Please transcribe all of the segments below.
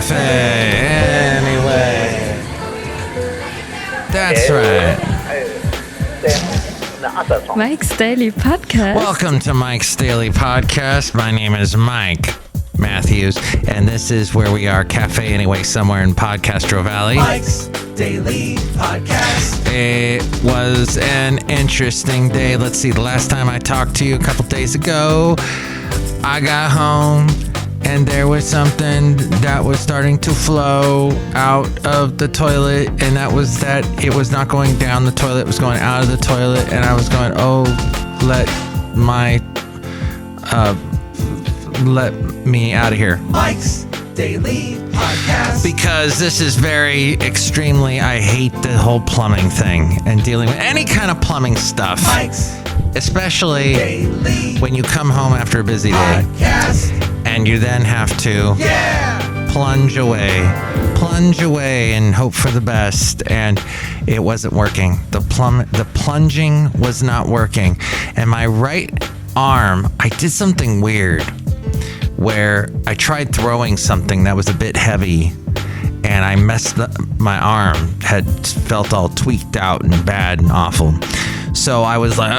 Cafe Anyway. That's right. Mike's Daily Podcast. Welcome to Mike's Daily Podcast. My name is Mike Matthews, and this is where we are, Cafe Anyway, somewhere in Podcastro Valley. Mike's Daily Podcast. It was an interesting day. Let's see, the last time I talked to you a couple days ago, I got home and there was something that was starting to flow out of the toilet, and that was that it was not going down the toilet, it was going out of the toilet, and I was going, oh, let me out of here. Mike's Daily Podcast. Because this is very extremely, I hate the whole plumbing thing and dealing with any kind of plumbing stuff. Mike's Especially Daily when you come home after a busy day Podcast. and you then have to plunge away and hope for the best, and it wasn't working. The plunging was not working, and my right arm, I did something weird where I tried throwing something that was a bit heavy, and I messed up. My arm had felt all tweaked out and bad and awful. So I was like,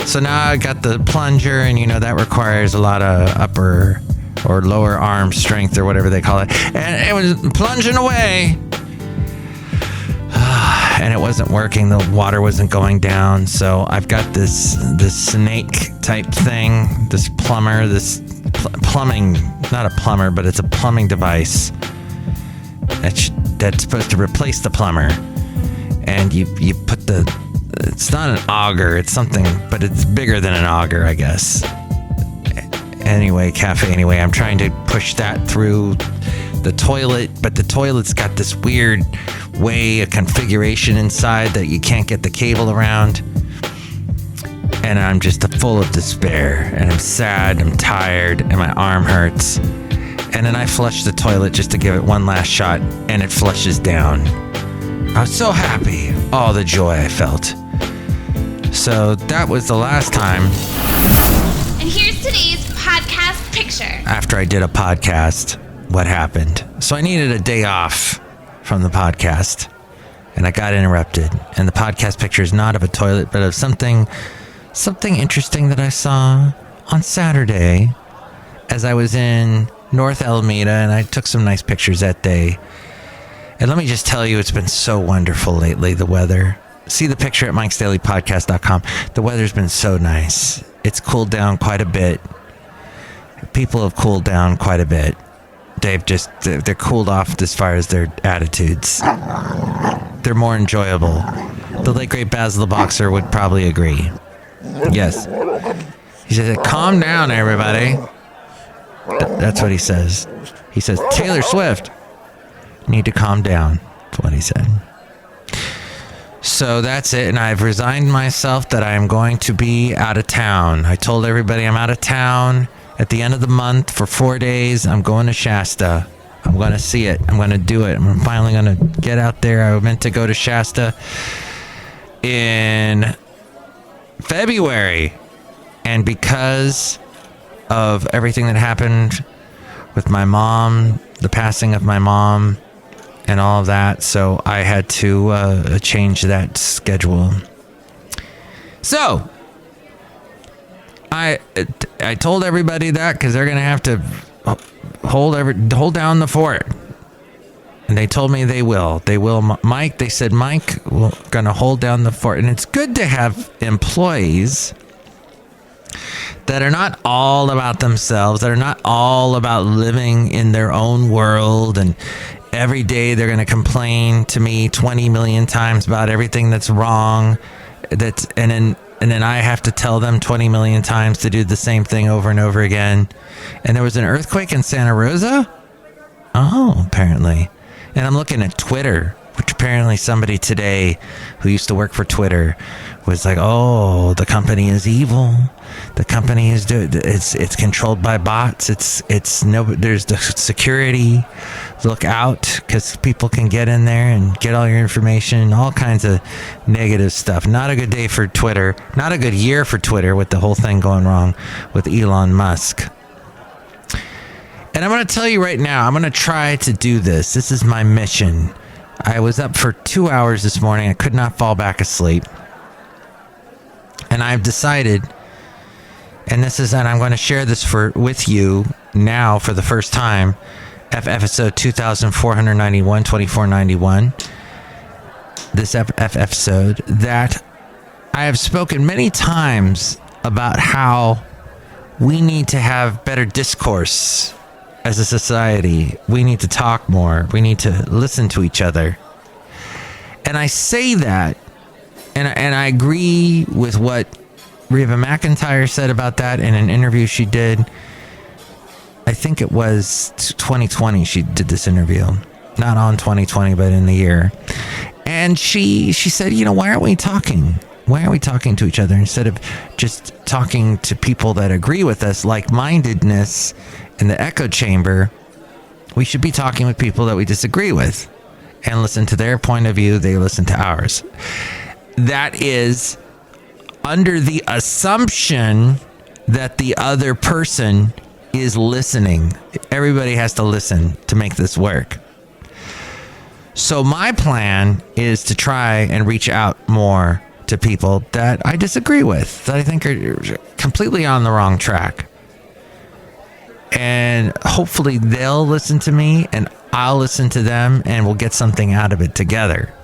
So now I got the plunger, and you know that requires a lot of upper or lower arm strength or whatever they call it. And it was plunging away. And it wasn't working. The water wasn't going down. So I've got this snake type thing, this plumber, plumbing, not a plumber, but it's a plumbing device that's supposed to replace the plumber. And you put it's not an auger, it's something, but it's bigger than an auger, I guess. Anyway, Cafe Anyway, I'm trying to push that through the toilet, but the toilet's got this weird way, a configuration inside that you can't get the cable around. And I'm just full of despair, and I'm sad, I'm tired, and my arm hurts. And then I flush the toilet just to give it one last shot, and it flushes down. I was so happy, all the joy I felt. So that was the last time. And here's today's podcast picture. After I did a podcast, what happened? So I needed a day off from the podcast, and I got interrupted. And the podcast picture is not of a toilet, but of something interesting that I saw on Saturday as I was in North Alameda, and I took some nice pictures that day. And let me just tell you, it's been so wonderful lately, the weather. See the picture at mikesdailypodcast.com. The weather's been so nice. It's cooled down quite a bit. People have cooled down quite a bit. They're cooled off as far as their attitudes. They're more enjoyable. The late great Basil the Boxer would probably agree. Yes. He says, calm down, everybody. That's what he says. He says, Taylor Swift, need to calm down. That's what he said. So that's it, and I've resigned myself that I am going to be out of town. I told everybody I'm out of town at the end of the month for 4 days. I'm going to Shasta. I'm going to see it. I'm going to do it. I'm finally going to get out there. I meant to go to Shasta in February, and because of everything that happened with my mom, the passing of my mom, and all of that, so I had to change that schedule. So I told everybody that because they're gonna have to hold down the fort, and they told me they will. Mike, they said, Mike, we're gonna hold down the fort, and it's good to have employees that are not all about themselves, that are not all about living in their own world, and every day they're going to complain to me 20 million times about everything that's wrong. And then I have to tell them 20 million times to do the same thing over and over again. And there was an earthquake in Santa Rosa? Oh, apparently. And I'm looking at Twitter, which apparently somebody today who used to work for Twitter was like, oh, the company is evil. The company is it's controlled by bots. There's the security. Look out, because people can get in there and get all your information, all kinds of negative stuff. Not a good day for Twitter. Not a good year for Twitter with the whole thing going wrong with Elon Musk. And I'm going to tell you right now, I'm going to try to do this. This is my mission. I was up for 2 hours this morning. I could not fall back asleep. And I've decided, and I'm going to share this with you now for the first time, episode 2491, 2491, this episode, that I have spoken many times about how we need to have better discourse as a society. We need to talk more. We need to listen to each other. And I say that, and I agree with what Reva McEntire said about that in an interview she did. I think it was 2020 she did this interview. Not on 2020, but in the year. And she said, why aren't we talking? Why aren't we talking to each other instead of just talking to people that agree with us? Like-mindedness in the echo chamber, we should be talking with people that we disagree with and listen to their point of view. They listen to ours. That is under the assumption that the other person is listening. Everybody has to listen to make this work. So my plan is to try and reach out more to people that I disagree with, that I think are completely on the wrong track. And hopefully they'll listen to me and I'll listen to them and we'll get something out of it together.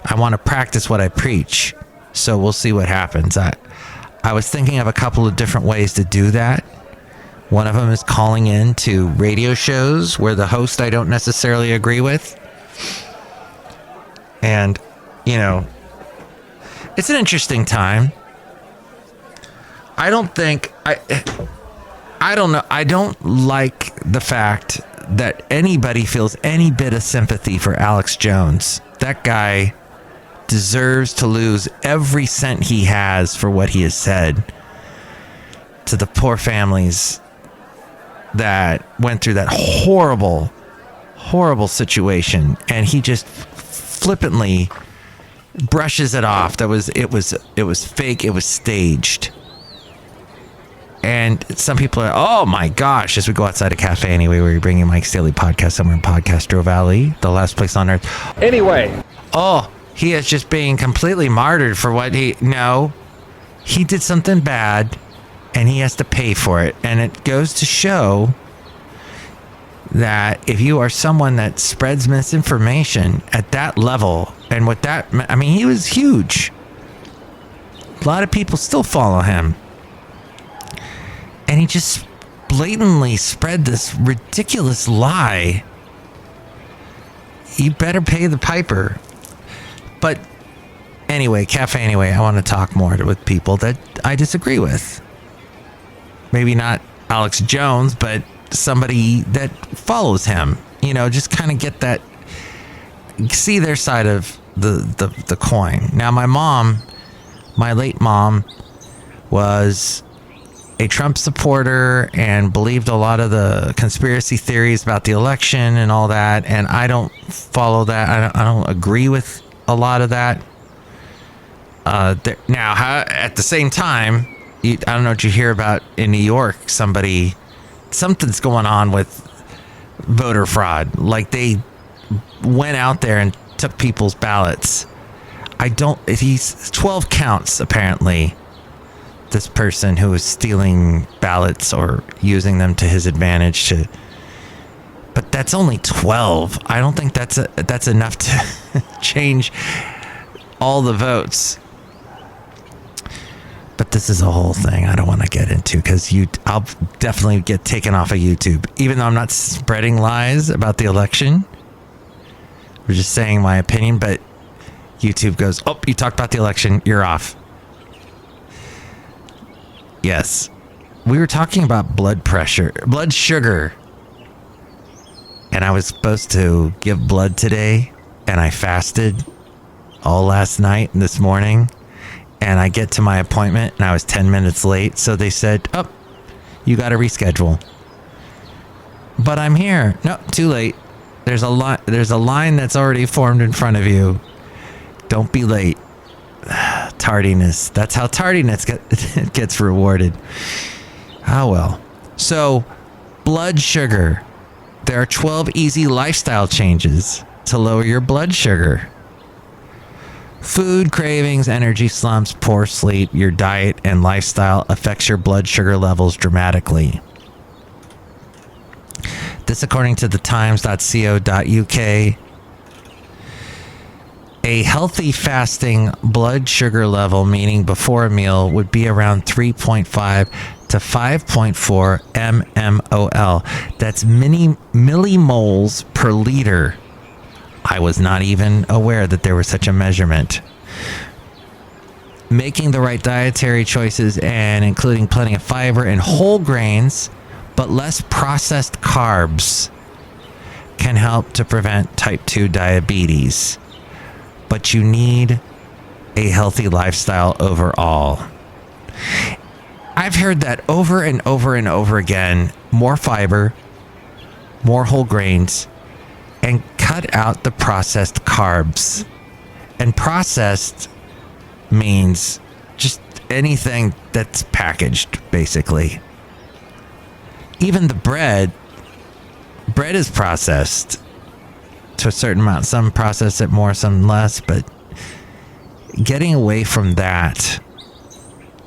I want to practice what I preach. So we'll see what happens. I was thinking of a couple of different ways to do that. One of them is calling in to radio shows where the host I don't necessarily agree with. And, it's an interesting time. I don't know. I don't like the fact that anybody feels any bit of sympathy for Alex Jones. That guy deserves to lose every cent he has for what he has said to the poor families that went through that horrible, horrible situation. And he just flippantly brushes it off. It was fake. It was staged. And some people are, oh my gosh, as we go outside a cafe anyway, where you're bringing Mike's Daily Podcast somewhere in Podcastro Valley, the last place on earth. Anyway. Oh, he is just being completely martyred for what he did something bad and he has to pay for it. And it goes to show that if you are someone that spreads misinformation at that level, and with that, he was huge. A lot of people still follow him. And he just blatantly spread this ridiculous lie. You better pay the piper. But anyway, I want to talk more with people that I disagree with. Maybe not Alex Jones, but somebody that follows him. Just kind of get that, see their side of the coin. Now, my late mom was a Trump supporter and believed a lot of the conspiracy theories about the election and all that. And I don't follow that. I don't agree with a lot of that. Now, at the same time, I don't know what you hear about in New York. Something's going on with voter fraud. Like they went out there and took people's ballots. He's 12 counts apparently. This person who is stealing ballots or using them to his advantage but that's only 12. I don't think that's enough to change all the votes. But this is a whole thing I don't want to get into because I'll definitely get taken off of YouTube, even though I'm not spreading lies about the election. We're just saying my opinion, but YouTube goes, oh, you talked about the election, you're off. Yes. We were talking about blood sugar. And I was supposed to give blood today, and I fasted all last night and this morning. And I get to my appointment, and I was 10 minutes late. So they said, oh, you got to reschedule. But I'm here. No, too late. There's a line that's already formed in front of you. Don't be late. Tardiness. That's how tardiness gets rewarded. Oh, well. So Blood sugar. There are 12 easy lifestyle changes to lower your blood sugar. Food cravings, energy slumps, poor sleep, your diet and lifestyle affects your blood sugar levels dramatically. This according to the times.co.uk. A healthy fasting blood sugar level, meaning before a meal, would be around 3.5 to 5.4 mmol. That's millimoles per liter. I was not even aware that there was such a measurement. Making the right dietary choices and including plenty of fiber and whole grains, but less processed carbs, can help to prevent type 2 diabetes. But you need a healthy lifestyle overall. I've heard that over and over and over again. More fiber, more whole grains, and cut out the processed carbs. And processed means just anything that's packaged, basically. Even the bread is processed to a certain amount. Some process it more, some less, but getting away from that,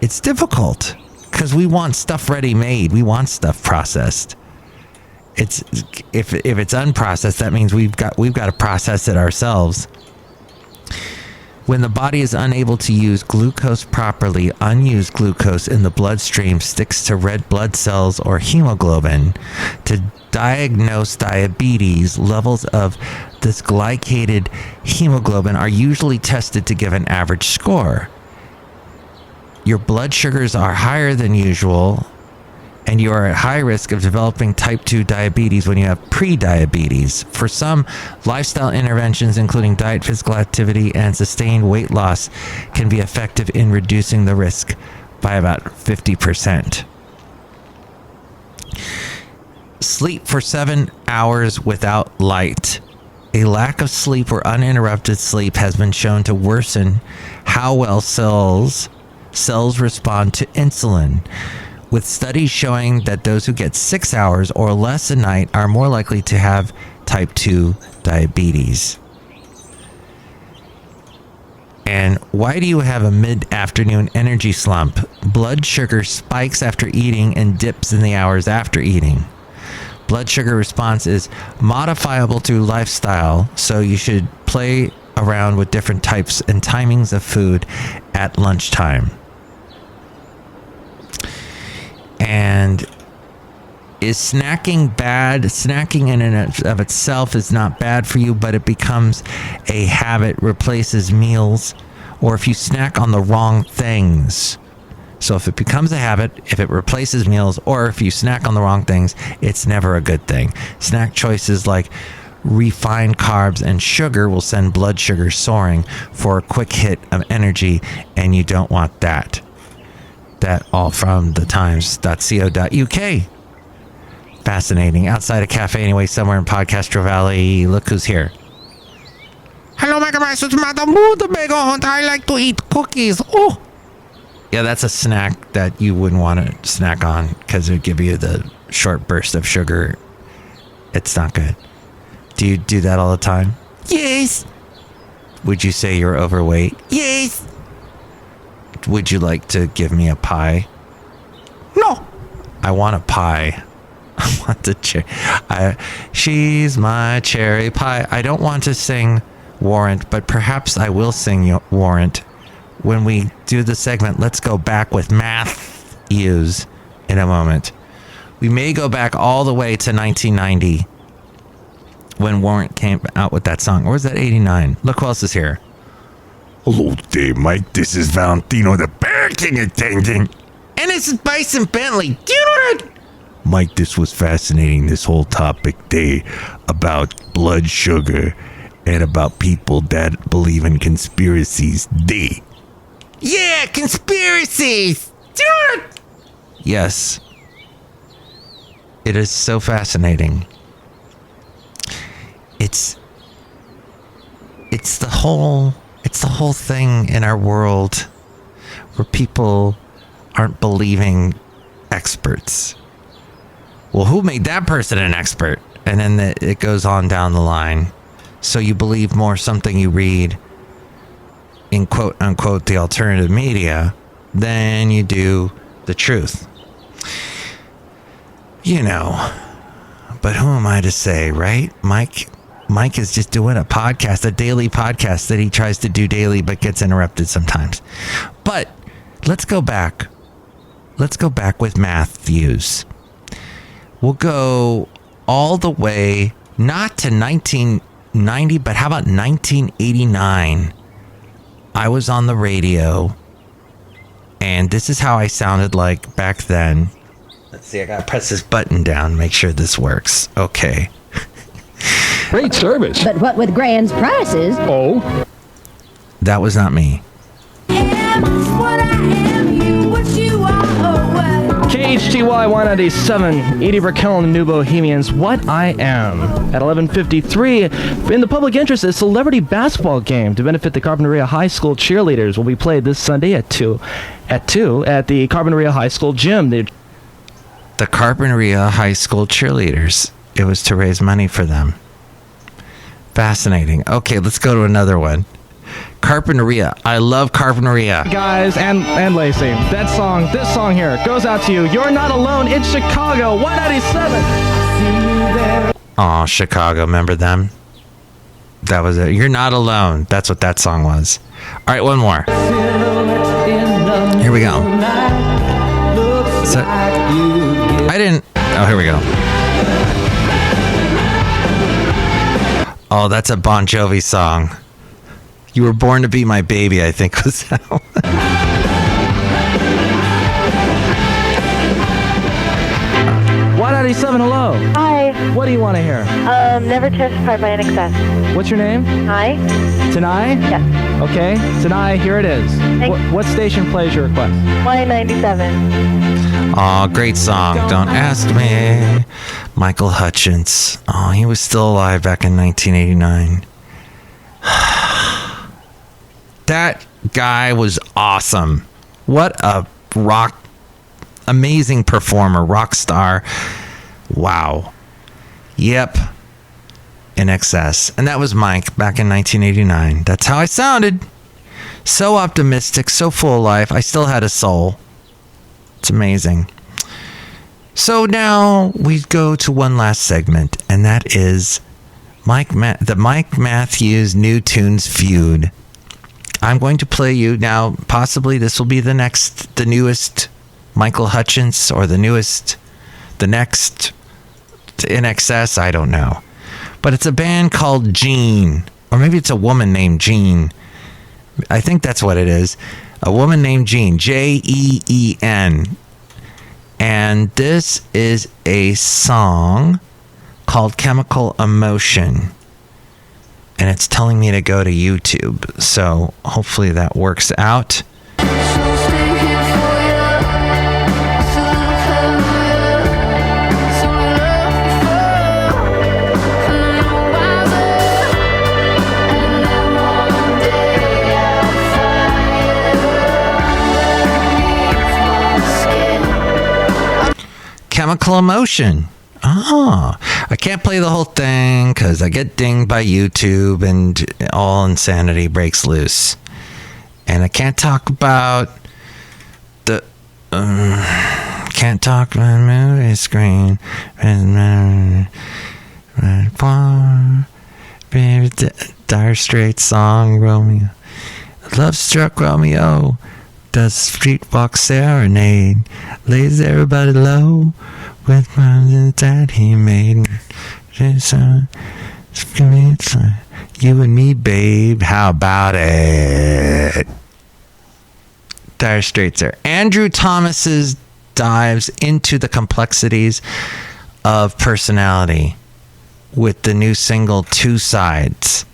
it's difficult because we want stuff ready made. We want stuff processed. It's if it's unprocessed, that means we've got to process it ourselves. When the body is unable to use glucose properly, unused glucose in the bloodstream sticks to red blood cells or hemoglobin. To diagnose diabetes, levels of this glycated hemoglobin are usually tested to give an average score. Your blood sugars are higher than usual, and you are at high risk of developing type 2 diabetes when you have pre-diabetes. For some, lifestyle interventions, including diet, physical activity, and sustained weight loss, can be effective in reducing the risk by about 50%. Sleep for 7 hours without light. A lack of sleep or uninterrupted sleep has been shown to worsen how well cells respond to insulin, with studies showing that those who get 6 hours or less a night are more likely to have type 2 diabetes. And why do you have a mid-afternoon energy slump? Blood sugar spikes after eating and dips in the hours after eating. Blood sugar response is modifiable through lifestyle, so you should play around with different types and timings of food at lunchtime. And is snacking bad? Snacking in and of itself is not bad for you, but it becomes a habit, replaces meals, or if you snack on the wrong things. So if it becomes a habit, if it replaces meals, or if you snack on the wrong things, it's never a good thing. Snack choices like refined carbs and sugar will send blood sugar soaring for a quick hit of energy, and you don't want that. That all from the times.co.uk. Fascinating. Outside a cafe anyway, somewhere in Podcastro Valley. Look who's here. Hello, Megabytes. It's Madame Rootabega, and I like to eat cookies. Oh! Yeah, that's a snack that you wouldn't want to snack on because it would give you the short burst of sugar. It's not good. Do you do that all the time? Yes. Would you say you're overweight? Yes. Would you like to give me a pie? No. I want a pie. I want the cherry. She's my cherry pie. I don't want to sing Warrant, but perhaps I will sing Warrant when we do the segment. Let's go back with Matthews in a moment. We may go back all the way to 1990 when Warrant came out with that song. Or was that 89? Look who else is here. Hello there, Mike. This is Valentino, the parking attendant. And this is Bison Bentley. Do you know that? Mike, this was fascinating, this whole topic day about blood sugar and about people that believe in conspiracies. Yeah, conspiracies. Do you know that? Yes. It is so fascinating. It's the whole thing in our world where people aren't believing experts. Well, who made that person an expert? And then it goes on down the line. So you believe more something you read in quote unquote the alternative media than you do the truth. You know, but who am I to say, right? Mike is just doing a podcast, a daily podcast that he tries to do daily but gets interrupted sometimes. But let's go back. Let's go back with Matthews. We'll go all the way, not to 1990, but how about 1989? I was on the radio, and this is how I sounded like back then. Let's see, I gotta press this button down, make sure this works. Okay. Great service. But what with Grand's prices? Oh. That was not me. KHTY 197, Edie Brickell and the New Bohemians, What I Am. At 11:53, in the public interest, a celebrity basketball game to benefit the Carpinteria High School cheerleaders will be played this Sunday at 2 at the Carpinteria High School gym. The Carpinteria High School cheerleaders. It was to raise money for them. Fascinating. Okay, let's go to another one. Carpinteria. I love Carpinteria. Guys, and Lacey, this song here goes out to you. You're not alone in Chicago, 197. Oh, Chicago. Remember them? That was it. You're not alone. That's what that song was. All right, one more. Here we go. So, I didn't. Oh, here we go. Oh, that's a Bon Jovi song. You Were Born to Be My Baby, I think was that one. 197, hello. Hi. What do you want to hear? Never testified by an excess. What's your name? Hi. Tanai? Yes. Okay, Tanai, here it is. What station plays your request? Y97. Oh, great song. Don't ask me. Michael Hutchence. Oh, he was still alive back in 1989. That guy was awesome. What a amazing performer, rock star. Wow. Yep. In excess. And that was Mike back in 1989. That's how I sounded. So optimistic, so full of life. I still had a soul. It's amazing. So now we go to one last segment, and that is the Mike Matthews New Tunes Feud. I'm going to play you now. Possibly this will be the newest Michael Hutchence, or the next In Excess. I don't know. But it's a band called Jean, or maybe it's a woman named Jean. I think that's what it is. A woman named Jean, Jeen. And this is a song called Chemical Emotion. And it's telling me to go to YouTube. So hopefully that works out. Chemical Emotion. I can't play the whole thing because I get dinged by YouTube and all insanity breaks loose. And I can't talk about the movie screen. Dire Straits song, Romeo. Love Struck Romeo does street walk serenade, lays everybody low with mountains that he made. You and me, babe, how about it? Dire Straits there. Andrew Thomas's dives into the complexities of personality with the new single Two Sides.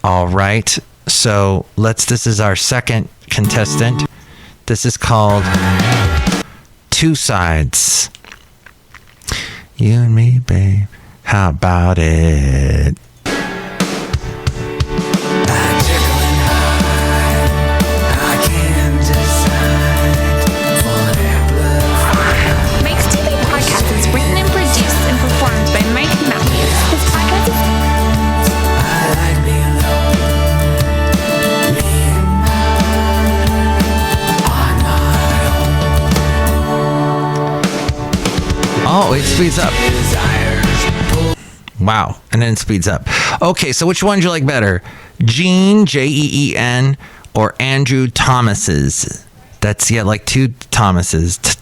All right, so this is our second contestant. This is called Two Sides. You and me, babe, how about it? Mike's Daily Podcast is written speeds up. Wow. And then it speeds up. Okay, so which one do you like better? Gene, Jeen, or Andrew Thomas's? That's, like two Thomases. Thomases.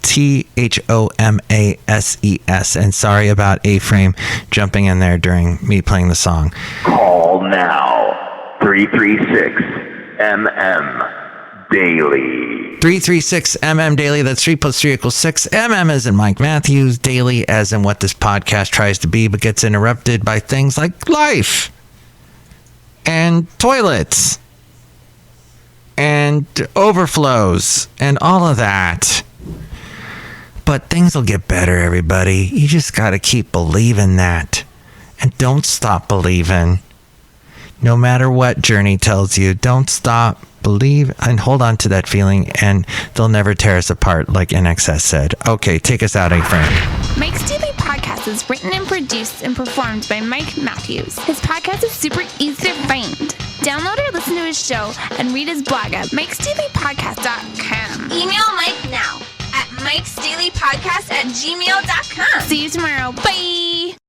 And sorry about A-Frame jumping in there during me playing the song. Call now. 336-MM Daily. 336-MM Daily. That's 3 plus 3 equals 6. MM as in Mike Matthews. Daily as in what this podcast tries to be, but gets interrupted by things like life. And toilets. And overflows. And all of that. But things will get better, everybody. You just got to keep believing that. And don't stop believing. No matter what Journey tells you, don't stop, believe, and hold on to that feeling, and they'll never tear us apart, like NXS said. Okay, take us out, A-Frame. Mike's Daily Podcast is written and produced and performed by Mike Matthews. His podcast is super easy to find. Download or listen to his show and read his blog at mikesdailypodcast.com. Email Mike now at mikesdailypodcast@gmail.com. See you tomorrow. Bye!